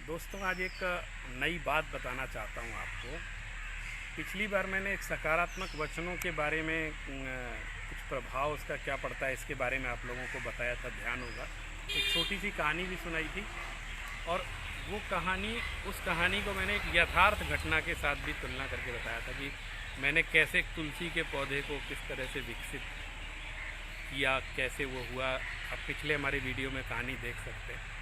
दोस्तों, आज एक नई बात बताना चाहता हूँ आपको। पिछली बार मैंने एक सकारात्मक वचनों के बारे में कुछ प्रभाव उसका क्या पड़ता है इसके बारे में आप लोगों को बताया था, ध्यान होगा। एक छोटी सी कहानी भी सुनाई थी और वो कहानी, उस कहानी को मैंने एक यथार्थ घटना के साथ भी तुलना करके बताया था कि मैंने कैसे एक तुलसी के पौधे को किस तरह से विकसित किया, कैसे वो हुआ। आप पिछले हमारे वीडियो में कहानी देख सकते हैं।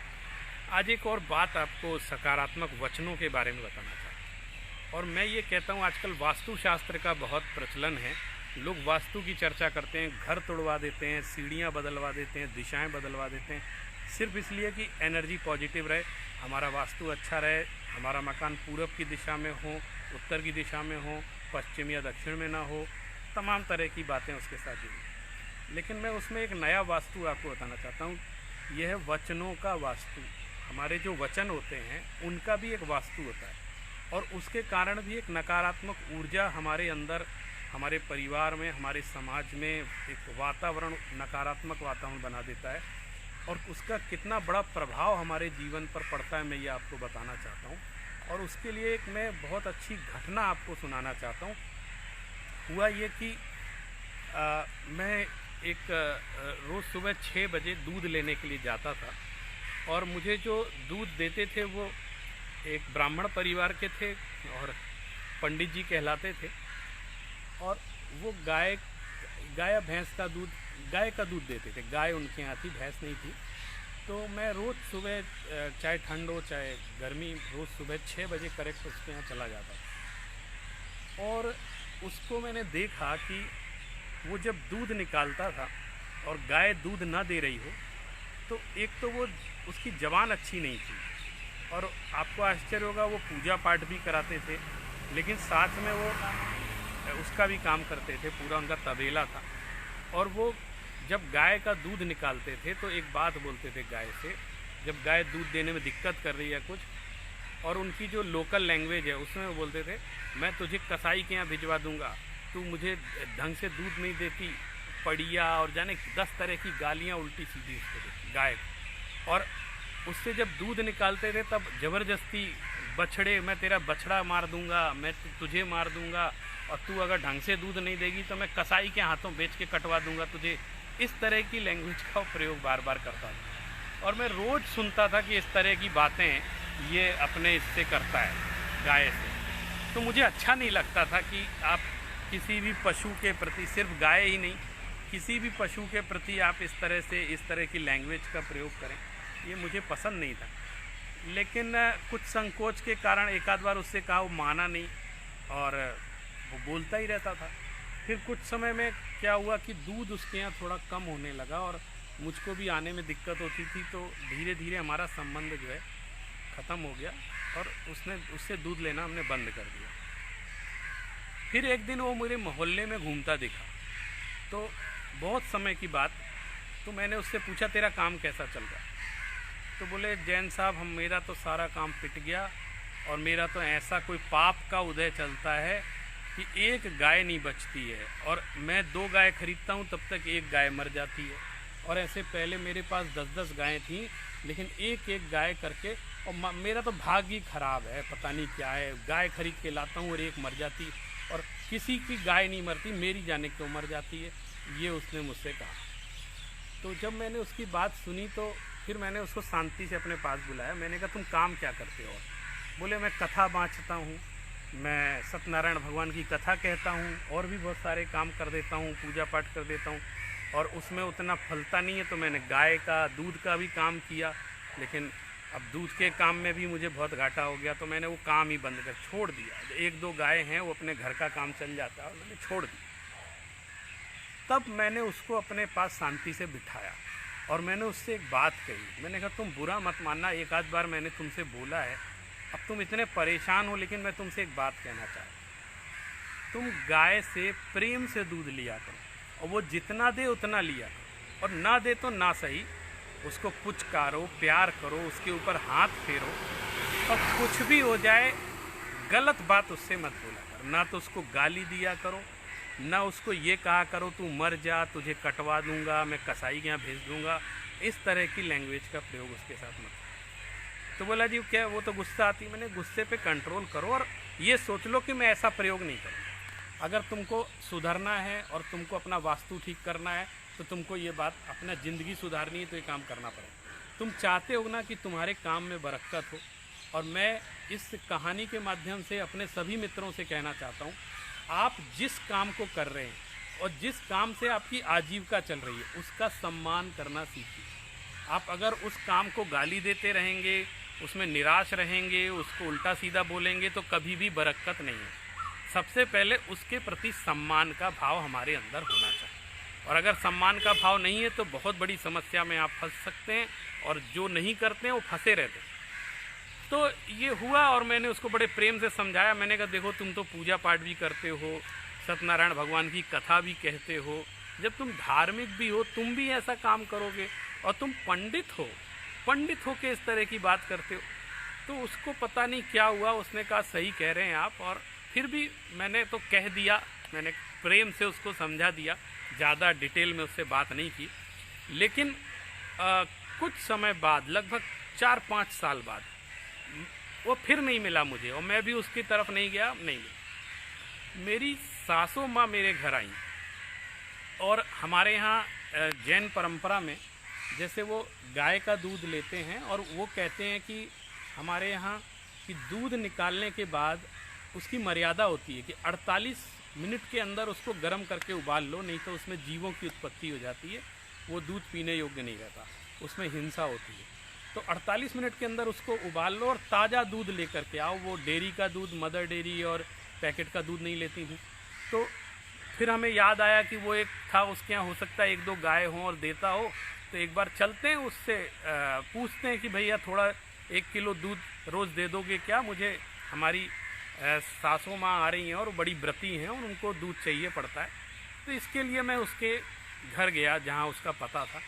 आज एक और बात आपको सकारात्मक वचनों के बारे में बताना चाहता हूँ। और मैं ये कहता हूँ, आजकल वास्तुशास्त्र का बहुत प्रचलन है। लोग वास्तु की चर्चा करते हैं, घर तोड़वा देते हैं, सीढ़ियाँ बदलवा देते हैं, दिशाएं बदलवा देते हैं, सिर्फ इसलिए कि एनर्जी पॉजिटिव रहे, हमारा वास्तु अच्छा रहे, हमारा मकान पूरब की दिशा में हो, उत्तर की दिशा में हो, पश्चिम या दक्षिण में ना हो। तमाम तरह की बातें उसके साथ जुड़ी। लेकिन मैं उसमें एक नया वास्तु आपको बताना चाहता हूँ। यह है वचनों का वास्तु। हमारे जो वचन होते हैं उनका भी एक वास्तु होता है और उसके कारण भी एक नकारात्मक ऊर्जा हमारे अंदर, हमारे परिवार में, हमारे समाज में एक वातावरण, नकारात्मक वातावरण बना देता है। और उसका कितना बड़ा प्रभाव हमारे जीवन पर पड़ता है, मैं ये आपको बताना चाहता हूँ। और उसके लिए एक मैं बहुत अच्छी घटना आपको सुनाना चाहता हूँ। हुआ ये कि मैं एक रोज़ सुबह 6 बजे दूध लेने के लिए जाता था और मुझे जो दूध देते थे वो एक ब्राह्मण परिवार के थे और पंडित जी कहलाते थे। और वो गाय या भैंस का दूध, गाय का दूध देते थे। गाय उनके यहाँ थी, भैंस नहीं थी। तो मैं रोज़ सुबह, चाहे ठंड हो चाहे गर्मी, रोज़ सुबह 6 बजे करेक्ट उसके यहाँ चला जाता था। और उसको मैंने देखा कि वो जब दूध निकालता था और गाय दूध ना दे रही हो तो एक तो वो उसकी ज़बान अच्छी नहीं थी और आपको आश्चर्य होगा, वो पूजा पाठ भी कराते थे लेकिन साथ में वो उसका भी काम करते थे, पूरा उनका तबेला था। और वो जब गाय का दूध निकालते थे तो एक बात बोलते थे गाय से, जब गाय दूध देने में दिक्कत कर रही है कुछ, और उनकी जो लोकल लैंग्वेज है उसमें वो बोलते थे, मैं तुझे कसाई के यहाँ भिजवा दूँगा, तू मुझे ढंग से दूध नहीं देती, पड़िया, और जाने 10 तरह की गालियाँ उल्टी सीधी उसको देती गाय। और उससे जब दूध निकालते थे तब ज़बरदस्ती, बछड़े, मैं तेरा बछड़ा मार दूंगा, मैं तुझे मार दूंगा, और तू अगर ढंग से दूध नहीं देगी तो मैं कसाई के हाथों बेच के कटवा दूंगा तुझे। इस तरह की लैंग्वेज का प्रयोग बार बार करता था और मैं रोज़ सुनता था कि इस तरह की बातें ये अपने इससे करता है गाय से। तो मुझे अच्छा नहीं लगता था कि आप किसी भी पशु के प्रति, सिर्फ गाय ही नहीं, किसी भी पशु के प्रति आप इस तरह से, इस तरह की लैंग्वेज का प्रयोग करें, ये मुझे पसंद नहीं था। लेकिन कुछ संकोच के कारण एक आध बार उससे कहा, वो माना नहीं और वो बोलता ही रहता था। फिर कुछ समय में क्या हुआ कि दूध उसके यहाँ थोड़ा कम होने लगा और मुझको भी आने में दिक्कत होती थी, तो धीरे धीरे हमारा संबंध जो है ख़त्म हो गया और उससे दूध लेना हमने बंद कर दिया। फिर एक दिन वो मेरे मोहल्ले में घूमता दिखा, तो बहुत समय की बात, तो मैंने उससे पूछा, तेरा काम कैसा चल रहा है? तो बोले, जैन साहब, मेरा तो सारा काम पिट गया और मेरा तो ऐसा कोई पाप का उदय चलता है कि एक गाय नहीं बचती है और मैं 2 गाय खरीदता हूँ तब तक एक गाय मर जाती है। और ऐसे पहले मेरे पास 10-10 गायें थीं, लेकिन एक एक गाय करके, और मेरा तो भाग्य ही ख़राब है, पता नहीं क्या है, गाय खरीद के लाता हूँ और एक मर जाती और किसी की गाय नहीं मरती, मेरी जाने क्यों मर जाती है, ये उसने मुझसे कहा। तो जब मैंने उसकी बात सुनी तो फिर मैंने उसको शांति से अपने पास बुलाया। मैंने कहा, तुम काम क्या करते हो? बोले, मैं कथा बाँचता हूँ, मैं सत्यनारायण भगवान की कथा कहता हूँ और भी बहुत सारे काम कर देता हूँ, पूजा पाठ कर देता हूँ, और उसमें उतना फलता नहीं है तो मैंने गाय का दूध का भी काम किया, लेकिन अब दूध के काम में भी मुझे बहुत घाटा हो गया तो मैंने वो काम ही बंद कर छोड़ दिया। 1-2 गाय हैं, वो अपने घर का काम चल जाता है और मैंने छोड़ दिया। तब मैंने उसको अपने पास शांति से बिठाया और मैंने उससे एक बात कही। मैंने कहा, तुम बुरा मत मानना, एक आध बार मैंने तुमसे बोला है, अब तुम इतने परेशान हो, लेकिन मैं तुमसे एक बात कहना चाहता हूँ, तुम गाय से प्रेम से दूध लिया करो और वो जितना दे उतना लिया करो, और ना दे तो ना सही, उसको पुचकारो, प्यार करो, उसके ऊपर हाथ फेरो, और कुछ भी हो जाए गलत बात उससे मत बोला करो। ना तो उसको गाली दिया करो, ना उसको ये कहा करो तू मर जा, तुझे कटवा दूंगा, मैं कसाई के यहाँ भेज दूंगा। इस तरह की लैंग्वेज का प्रयोग उसके साथ मत करो। तो बोला जी क्या वो तो गुस्सा आती। मैंने गुस्से पे कंट्रोल करो और ये सोच लो कि मैं ऐसा प्रयोग नहीं करूँ। अगर तुमको सुधरना है और तुमको अपना वास्तु ठीक करना है तो तुमको ये बात अपना ज़िंदगी सुधारनी है तो ये काम करना पड़ेगा। तुम चाहते हो ना कि तुम्हारे काम में बरकत हो। और मैं इस कहानी के माध्यम से अपने सभी मित्रों से कहना चाहता हूँ, आप जिस काम को कर रहे हैं और जिस काम से आपकी आजीविका चल रही है उसका सम्मान करना सीखिए। आप अगर उस काम को गाली देते रहेंगे, उसमें निराश रहेंगे, उसको उल्टा सीधा बोलेंगे तो कभी भी बरकत नहीं है। सबसे पहले उसके प्रति सम्मान का भाव हमारे अंदर होना चाहिए। और अगर सम्मान का भाव नहीं है तो बहुत बड़ी समस्या में आप फंस सकते हैं, और जो नहीं करते हैं वो फंसे रहते हैं। तो ये हुआ और मैंने उसको बड़े प्रेम से समझाया। मैंने कहा देखो तुम तो पूजा पाठ भी करते हो, सत्यनारायण भगवान की कथा भी कहते हो, जब तुम धार्मिक भी हो तुम भी ऐसा काम करोगे और तुम पंडित हो के इस तरह की बात करते हो। तो उसको पता नहीं क्या हुआ, उसने कहा सही कह रहे हैं आप। और फिर भी मैंने तो कह दिया, मैंने प्रेम से उसको समझा दिया, ज़्यादा डिटेल में उससे बात नहीं की। लेकिन कुछ समय बाद, लगभग 4-5 साल बाद, वो फिर नहीं मिला मुझे और मैं भी उसकी तरफ नहीं गया, नहीं मिला। मेरी सासू माँ मेरे घर आई और हमारे यहाँ जैन परंपरा में जैसे वो गाय का दूध लेते हैं और वो कहते हैं कि हमारे यहाँ कि दूध निकालने के बाद उसकी मर्यादा होती है कि 48 मिनट के अंदर उसको गर्म करके उबाल लो, नहीं तो उसमें जीवों की उत्पत्ति हो जाती है, वो दूध पीने योग्य नहीं रहता, उसमें हिंसा होती है। तो 48 मिनट के अंदर उसको उबाल लो और ताज़ा दूध लेकर के आओ। वो डेयरी का दूध, मदर डेयरी और पैकेट का दूध नहीं लेती थी। तो फिर हमें याद आया कि वो एक था उसके यहाँ, हो सकता है 1-2 गाय हों और देता हो। तो एक बार चलते हैं उससे, पूछते हैं कि भैया थोड़ा 1 किलो दूध रोज़ दे दोगे क्या? मुझे हमारी सासू माँ आ रही हैं और बड़ी व्रती हैं और उनको दूध चाहिए पड़ता है। तो इसके लिए मैं उसके घर गया जहाँ उसका पता था।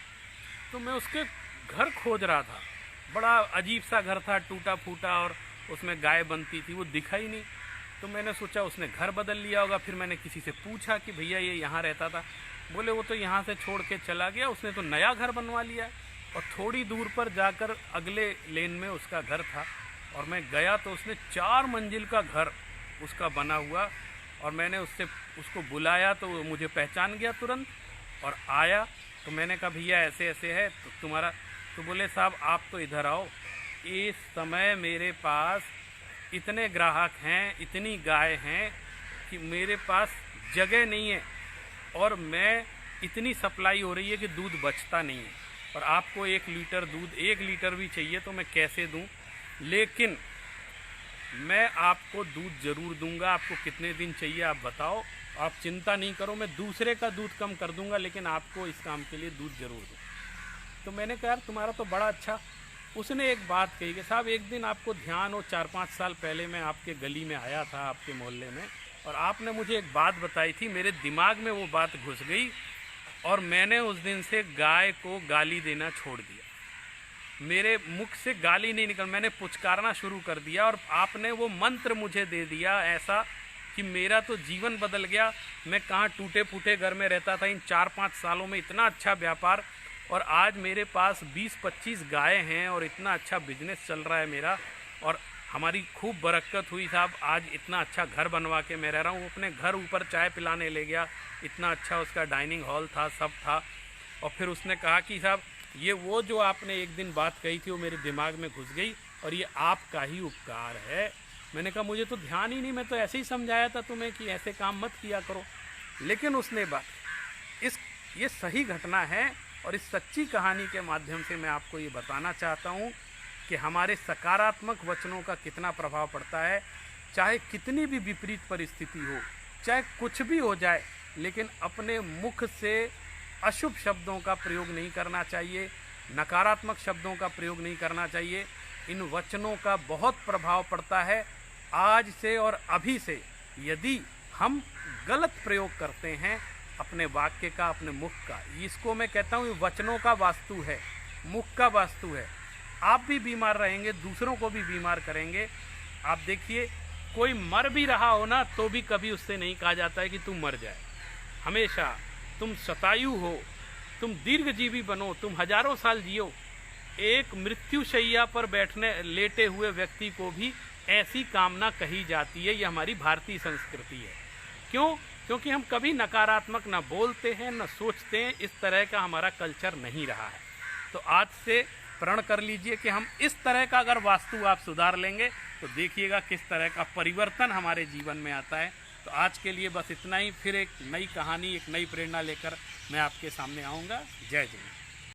तो मैं उसके घर खोज रहा था। बड़ा अजीब सा घर था, टूटा फूटा, और उसमें गाय बनती थी, वो दिखा ही नहीं। तो मैंने सोचा उसने घर बदल लिया होगा। फिर मैंने किसी से पूछा कि भैया ये यहाँ रहता था? बोले वो तो यहाँ से छोड़ के चला गया, उसने तो नया घर बनवा लिया। और थोड़ी दूर पर जाकर अगले लेन में उसका घर था और मैं गया तो उसने 4 मंजिल का घर उसका बना हुआ। और मैंने उसको बुलाया तो वो मुझे पहचान गया तुरंत और आया। तो मैंने कहा भैया ऐसे ऐसे है तो तुम्हारा, तो बोले साहब आप तो इधर आओ, इस समय मेरे पास इतने ग्राहक हैं, इतनी गाय हैं कि मेरे पास जगह नहीं है और मैं इतनी सप्लाई हो रही है कि दूध बचता नहीं है। और आपको 1 लीटर दूध, 1 लीटर भी चाहिए तो मैं कैसे दूं? लेकिन मैं आपको दूध ज़रूर दूंगा। आपको कितने दिन चाहिए आप बताओ, आप चिंता नहीं करो, मैं दूसरे का दूध कम कर दूंगा लेकिन आपको इस काम के लिए दूध ज़रूर दूँ। तो मैंने कहा यार तुम्हारा तो बड़ा अच्छा। उसने एक बात कही कि साहब एक दिन आपको ध्यान हो, 4-5 साल पहले मैं आपके गली में आया था, आपके मोहल्ले में, और आपने मुझे एक बात बताई थी, मेरे दिमाग में वो बात घुस गई और मैंने उस दिन से गाय को गाली देना छोड़ दिया। मेरे मुख से गाली नहीं निकल, मैंने पुचकारना शुरू कर दिया और आपने वो मंत्र मुझे दे दिया ऐसा कि मेरा तो जीवन बदल गया। मैं कहाँ टूटे फूटे घर में रहता था, इन 4-5 सालों में इतना अच्छा व्यापार, और आज मेरे पास 20-25 गाय हैं और इतना अच्छा बिजनेस चल रहा है मेरा, और हमारी खूब बरकत हुई साहब। आज इतना अच्छा घर बनवा के मैं रह रहा हूँ। अपने घर ऊपर चाय पिलाने ले गया, इतना अच्छा उसका डाइनिंग हॉल था, सब था। और फिर उसने कहा कि साहब ये वो जो आपने एक दिन बात कही थी वो मेरे दिमाग में घुस गई और ये आपका ही उपकार है। मैंने कहा मुझे तो ध्यान ही नहीं, मैं तो ऐसे ही समझाया था तुम्हें कि ऐसे काम मत किया करो। लेकिन उसने बात, ये सही घटना है और इस सच्ची कहानी के माध्यम से मैं आपको ये बताना चाहता हूँ कि हमारे सकारात्मक वचनों का कितना प्रभाव पड़ता है। चाहे कितनी भी विपरीत परिस्थिति हो, चाहे कुछ भी हो जाए, लेकिन अपने मुख से अशुभ शब्दों का प्रयोग नहीं करना चाहिए, नकारात्मक शब्दों का प्रयोग नहीं करना चाहिए। इन वचनों का बहुत प्रभाव पड़ता है। आज से और अभी से यदि हम गलत प्रयोग करते हैं अपने वाक्य का, अपने मुख का, इसको मैं कहता हूँ वचनों का वास्तु है, मुख का वास्तु है। आप भी बीमार रहेंगे, दूसरों को भी बीमार करेंगे। आप देखिए कोई मर भी रहा हो ना तो भी कभी उससे नहीं कहा जाता है कि तुम मर जाए। हमेशा तुम शतायु हो, तुम दीर्घजीवी बनो, तुम हजारों साल जियो, एक मृत्युशैया पर लेटे हुए व्यक्ति को भी ऐसी कामना कही जाती है। ये हमारी भारतीय संस्कृति है। क्यों? क्योंकि हम कभी नकारात्मक न बोलते हैं न सोचते हैं, इस तरह का हमारा कल्चर नहीं रहा है। तो आज से प्रण कर लीजिए कि हम इस तरह का अगर वास्तु आप सुधार लेंगे तो देखिएगा किस तरह का परिवर्तन हमारे जीवन में आता है। तो आज के लिए बस इतना ही। फिर एक नई कहानी, एक नई प्रेरणा लेकर मैं आपके सामने आऊँगा। जय जय।